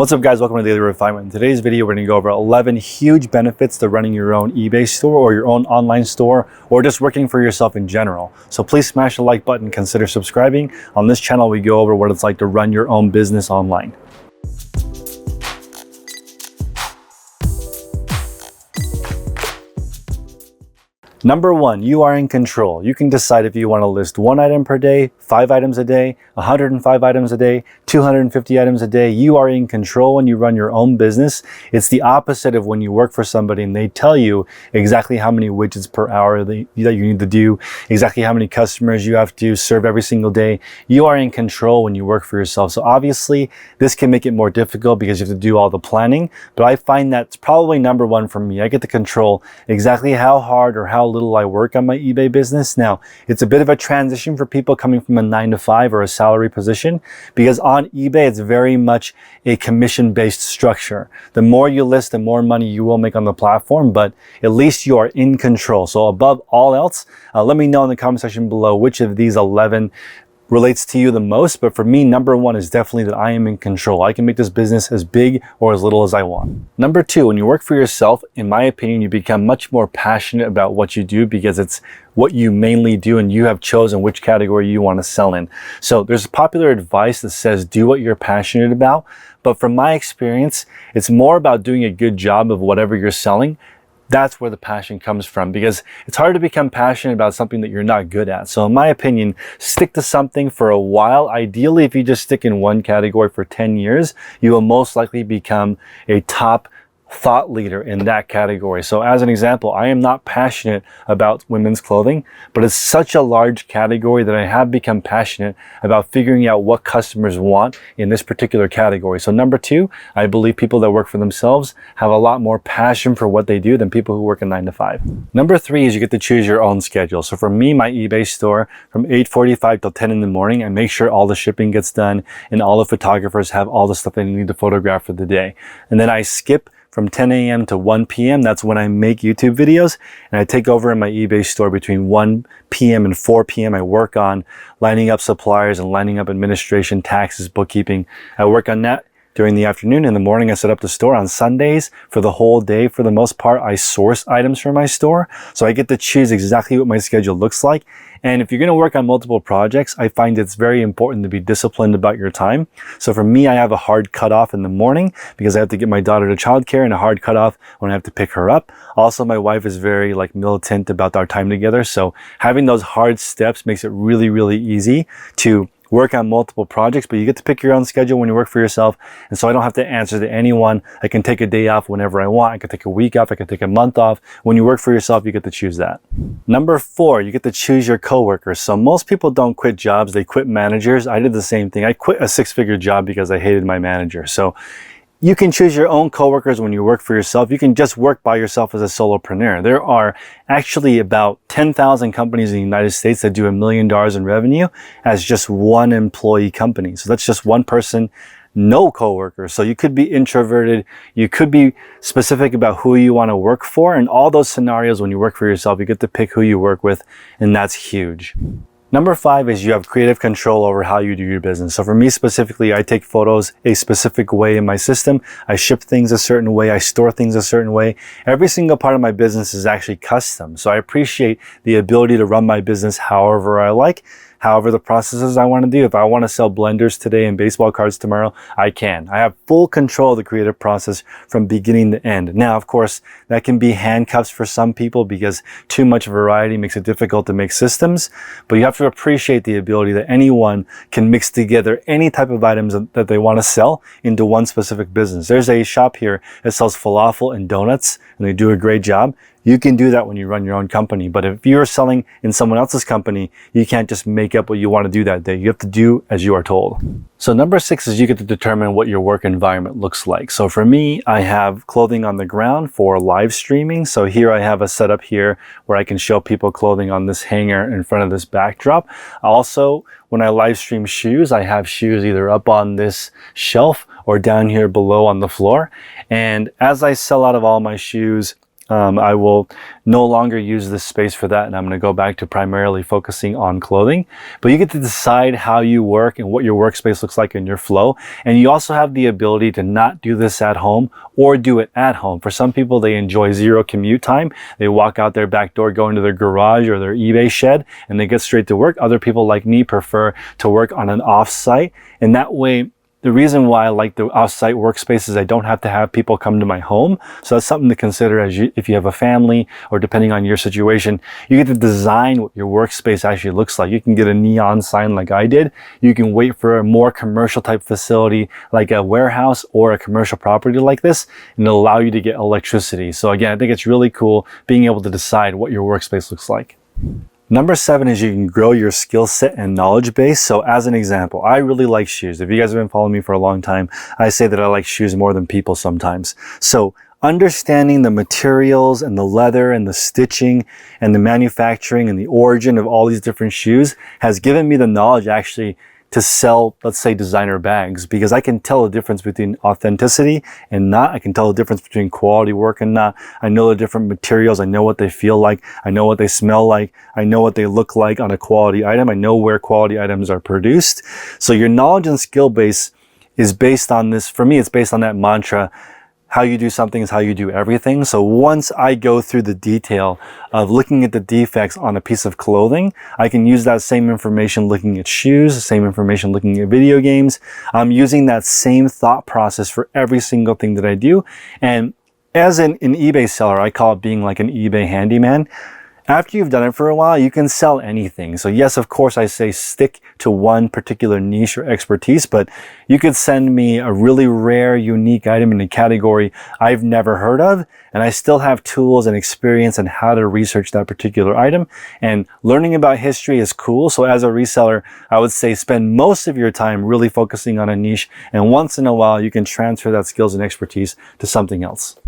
What's up guys, welcome to Daily Refinement. In today's video, we're going to go over 11 huge benefits to running your own eBay store or your own online store or just working for yourself in general. So please smash the like button, consider subscribing. On this channel, we go over what it's like to run your own business online. Number one, you are in control. You can decide if you want to list 1 item per day, 5 items a day, 105 items a day, 250 items a day. You are in control when you run your own business. It's the opposite of when you work for somebody and they tell you exactly how many widgets per hour that you need to do, exactly how many customers you have to serve every single day. You are in control when you work for yourself. So obviously, this can make it more difficult because you have to do all the planning, but I find that's probably number one for me. I get to control exactly how hard or how little I work on my eBay business. Now, it's a bit of a transition for people coming from a 9-to-5 or a salary position because on eBay, it's very much a commission-based structure. The more you list, the more money you will make on the platform, but at least you are in control. So above all else, let me know in the comment section below which of these 11 relates to you the most. But for me, number one is definitely that I am in control. I can make this business as big or as little as I want. Number two, when you work for yourself, in my opinion, you become much more passionate about what you do because it's what you mainly do and you have chosen which category you want to sell in. So there's popular advice that says do what you're passionate about. But from my experience, it's more about doing a good job of whatever you're selling. That's where the passion comes from because it's hard to become passionate about something that you're not good at. So in my opinion, stick to something for a while. Ideally, if you just stick in one category for 10 years, you will most likely become a top thought leader in that category. So as an example, I am not passionate about women's clothing, but it's such a large category that I have become passionate about figuring out what customers want in this particular category. So number two, I believe people that work for themselves have a lot more passion for what they do than people who work a 9-to-5. Number three is you get to choose your own schedule. So for me, my eBay store from 8:45 till 10 in the morning, I make sure all the shipping gets done and all the photographers have all the stuff they need to photograph for the day. And then I skip from 10 a.m. to 1 p.m. That's when I make YouTube videos, and I take over in my eBay store between 1 p.m. and 4 p.m. I work on lining up suppliers and lining up administration, taxes, bookkeeping. I work on that during the afternoon. In the morning, I set up the store. On Sundays, for the whole day, for the most part, I source items for my store. So I get to choose exactly what my schedule looks like. And if you're going to work on multiple projects, I find it's very important to be disciplined about your time. So for me, I have a hard cutoff in the morning because I have to get my daughter to childcare and a hard cutoff when I have to pick her up. Also, my wife is very militant about our time together. So having those hard steps makes it really, really easy to work on multiple projects, but you get to pick your own schedule when you work for yourself. And so I don't have to answer to anyone. I can take a day off whenever I want. I can take a week off. I can take a month off. When you work for yourself, you get to choose that. Number four, you get to choose your coworkers. So most people don't quit jobs. They quit managers. I did the same thing. I quit a 6-figure job because I hated my manager. So you can choose your own coworkers when you work for yourself. You can just work by yourself as a solopreneur. There are actually about 10,000 companies in the United States that do $1 million in revenue as just one employee company. So that's just one person, no coworkers. So you could be introverted. You could be specific about who you want to work for. And all those scenarios, when you work for yourself, you get to pick who you work with. And that's huge. Number five is you have creative control over how you do your business. So for me specifically, I take photos a specific way in my system. I ship things a certain way. I store things a certain way. Every single part of my business is actually custom. So I appreciate the ability to run my business however I like. However the processes I want to do. If I want to sell blenders today and baseball cards tomorrow, I can. I have full control of the creative process from beginning to end. Now, of course, that can be handcuffs for some people because too much variety makes it difficult to make systems. But you have to appreciate the ability that anyone can mix together any type of items that they want to sell into one specific business. There's a shop here that sells falafel and donuts, and they do a great job. You can do that when you run your own company. But if you're selling in someone else's company, you can't just make up what you want to do that day. You have to do as you are told. So number six is you get to determine what your work environment looks like. So for me, I have clothing on the ground for live streaming. So here I have a setup here where I can show people clothing on this hanger in front of this backdrop. Also, when I live stream shoes, I have shoes either up on this shelf or down here below on the floor. And as I sell out of all my shoes, I will no longer use this space for that, and I'm going to go back to primarily focusing on clothing. But you get to decide how you work and what your workspace looks like in your flow. And you also have the ability to not do this at home or do it at home. For some people, they enjoy zero commute time. They walk out their back door, go into their garage or their eBay shed, and they get straight to work. Other people like me prefer to work on an off-site, and that way, the reason why I like the off-site workspace is I don't have to have people come to my home. So that's something to consider if you have a family, or depending on your situation, you get to design what your workspace actually looks like. You can get a neon sign like I did. You can wait for a more commercial type facility like a warehouse or a commercial property like this, and it'll allow you to get electricity. So again, I think it's really cool being able to decide what your workspace looks like. Number 7 is you can grow your skill set and knowledge base. So as an example, I really like shoes. If you guys have been following me for a long time, I say that I like shoes more than people sometimes. So understanding the materials and the leather and the stitching and the manufacturing and the origin of all these different shoes has given me the knowledge actually to sell, let's say, designer bags, because I can tell the difference between authenticity and not. I can tell the difference between quality work and not. I know the different materials. I know what they feel like. I know what they smell like. I know what they look like on a quality item. I know where quality items are produced. So your knowledge and skill base is based on this. For me, it's based on that mantra: how you do something is how you do everything. So once I go through the detail of looking at the defects on a piece of clothing, I can use that same information looking at shoes, the same information looking at video games. I'm using that same thought process for every single thing that I do. And as an eBay seller, I call it being like an eBay handyman. After you've done it for a while, you can sell anything. So yes, of course, I say stick to one particular niche or expertise, but you could send me a really rare, unique item in a category I've never heard of, and I still have tools and experience on how to research that particular item. And learning about history is cool. So as a reseller, I would say spend most of your time really focusing on a niche, and once in a while, you can transfer that skills and expertise to something else.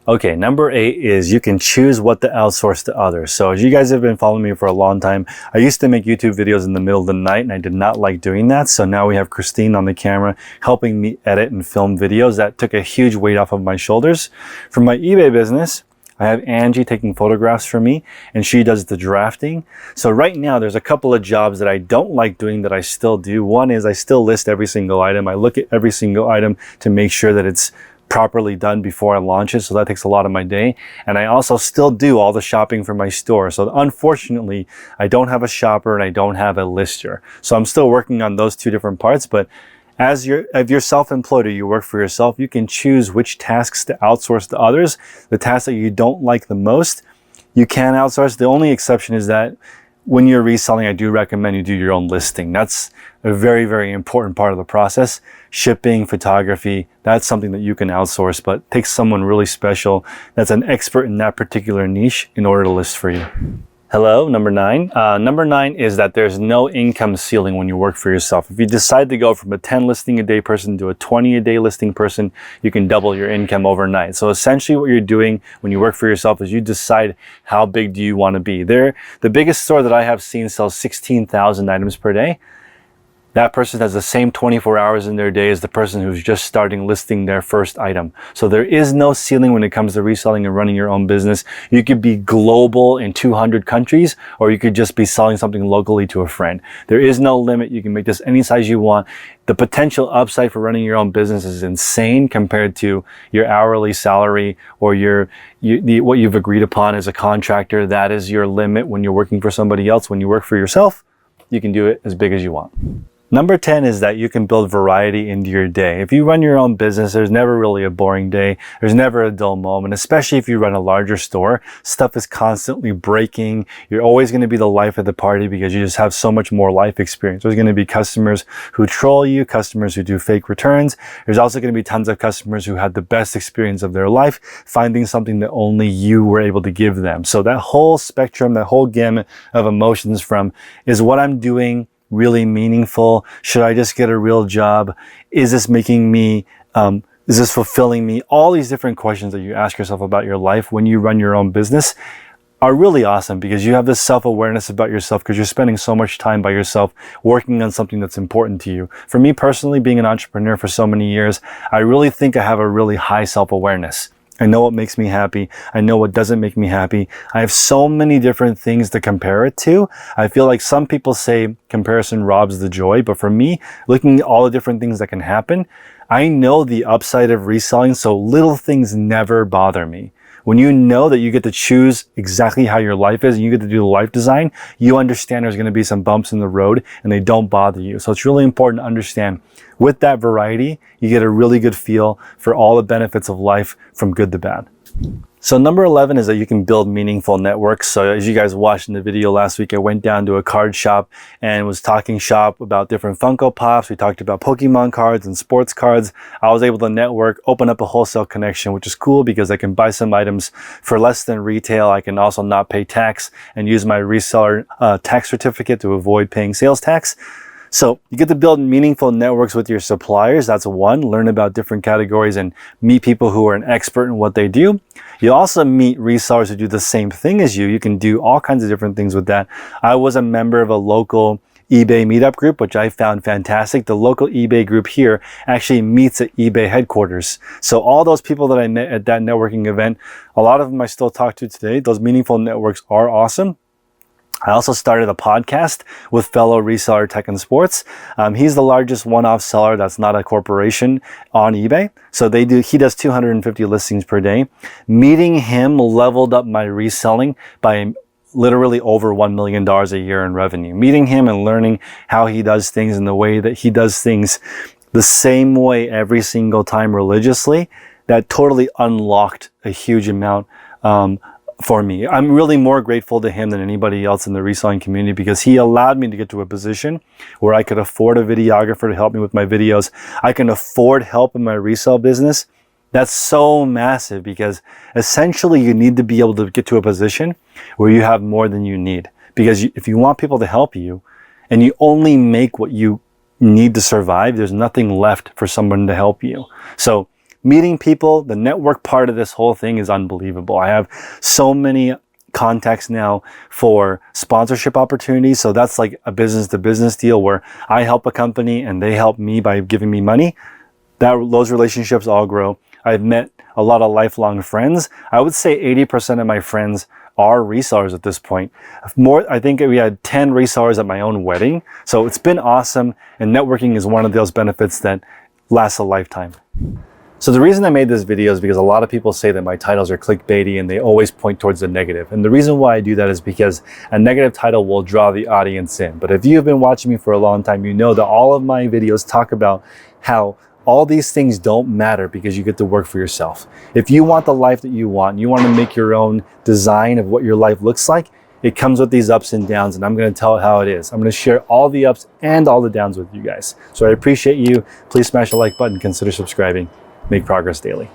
Okay, number 8 is you can choose what to outsource to others. So as you guys have been following me for a long time, I used to make YouTube videos in the middle of the night, and I did not like doing that. So now we have Christine on the camera helping me edit and film videos. That took a huge weight off of my shoulders. For my eBay business, I have Angie taking photographs for me, and she does the drafting. So right now there's a couple of jobs that I don't like doing that I still do. One is I still list every single item. I look at every single item to make sure that it's properly done before I launch it. So that takes a lot of my day. And I also still do all the shopping for my store. So unfortunately, I don't have a shopper and I don't have a lister. So I'm still working on those two different parts. But if you're self-employed or you work for yourself, you can choose which tasks to outsource to others. The tasks that you don't like the most, you can outsource. The only exception is that when you're reselling, I do recommend you do your own listing. That's a very, very important part of the process. Shipping, photography, that's something that you can outsource, but take someone really special that's an expert in that particular niche in order to list for you. Hello, number 9. Number 9 is that there's no income ceiling when you work for yourself. If you decide to go from a 10 listing a day person to a 20 a day listing person, you can double your income overnight. So essentially what you're doing when you work for yourself is you decide how big do you want to be. The biggest store that I have seen sells 16,000 items per day. That person has the same 24 hours in their day as the person who's just starting listing their first item. So there is no ceiling when it comes to reselling and running your own business. You could be global in 200 countries, or you could just be selling something locally to a friend. There is no limit. You can make this any size you want. The potential upside for running your own business is insane compared to your hourly salary or what you've agreed upon as a contractor. That is your limit when you're working for somebody else. When you work for yourself, you can do it as big as you want. Number 10 is that you can build variety into your day. If you run your own business, there's never really a boring day. There's never a dull moment, especially if you run a larger store. Stuff is constantly breaking. You're always going to be the life of the party because you just have so much more life experience. There's going to be customers who troll you, customers who do fake returns. There's also going to be tons of customers who had the best experience of their life, finding something that only you were able to give them. So that whole spectrum, that whole gamut of emotions from, is what I'm doing really meaningful? Should I just get a real job? Is this making me, is this fulfilling me? All these different questions that you ask yourself about your life when you run your own business are really awesome because you have this self-awareness about yourself because you're spending so much time by yourself working on something that's important to you. For me personally, being an entrepreneur for so many years, I really think I have a really high self-awareness. I know what makes me happy. I know what doesn't make me happy. I have so many different things to compare it to. I feel like some people say comparison robs the joy, but for me, looking at all the different things that can happen, I know the upside of reselling, so little things never bother me. When you know that you get to choose exactly how your life is and you get to do the life design, you understand there's going to be some bumps in the road and they don't bother you. So it's really important to understand with that variety, you get a really good feel for all the benefits of life from good to bad. So number 11 is that you can build meaningful networks. So as you guys watched in the video last week, I went down to a card shop and was talking shop about different Funko Pops. We talked about Pokemon cards and sports cards. I was able to network, open up a wholesale connection, which is cool because I can buy some items for less than retail. I can also not pay tax and use my reseller tax certificate to avoid paying sales tax. So you get to build meaningful networks with your suppliers. That's one. Learn about different categories and meet people who are an expert in what they do. You also meet resellers who do the same thing as you. You can do all kinds of different things with that. I was a member of a local eBay meetup group, which I found fantastic. The local eBay group here actually meets at eBay headquarters. So all those people that I met at that networking event, a lot of them I still talk to today. Those meaningful networks are awesome. I also started a podcast with fellow reseller Tech and Sports. He's the largest one-off seller that's not a corporation on eBay. So he does 250 listings per day. Meeting him leveled up my reselling by literally over $1 million a year in revenue. Meeting him and learning how he does things and the way that he does things the same way every single time religiously, that totally unlocked a huge amount for me. I'm really more grateful to him than anybody else in the reselling community because he allowed me to get to a position where I could afford a videographer to help me with my videos. I can afford help in my resale business. That's so massive because essentially you need to be able to get to a position where you have more than you need. Because if you want people to help you and you only make what you need to survive, there's nothing left for someone to help you. So meeting people, the network part of this whole thing is unbelievable. I have so many contacts now for sponsorship opportunities. So that's like a business to business deal where I help a company and they help me by giving me money. Those relationships all grow. I've met a lot of lifelong friends. I would say 80% of my friends are resellers at this point. I think we had 10 resellers at my own wedding. So it's been awesome. And networking is one of those benefits that lasts a lifetime. So the reason I made this video is because a lot of people say that my titles are clickbaity and they always point towards the negative. And the reason why I do that is because a negative title will draw the audience in. But if you've been watching me for a long time, you know that all of my videos talk about how all these things don't matter because you get to work for yourself. If you want the life that you want, you want to make your own design of what your life looks like, it comes with these ups and downs, and I'm going to tell it how it is. I'm going to share all the ups and all the downs with you guys. So I appreciate you. Please smash the like button, consider subscribing. Make progress daily.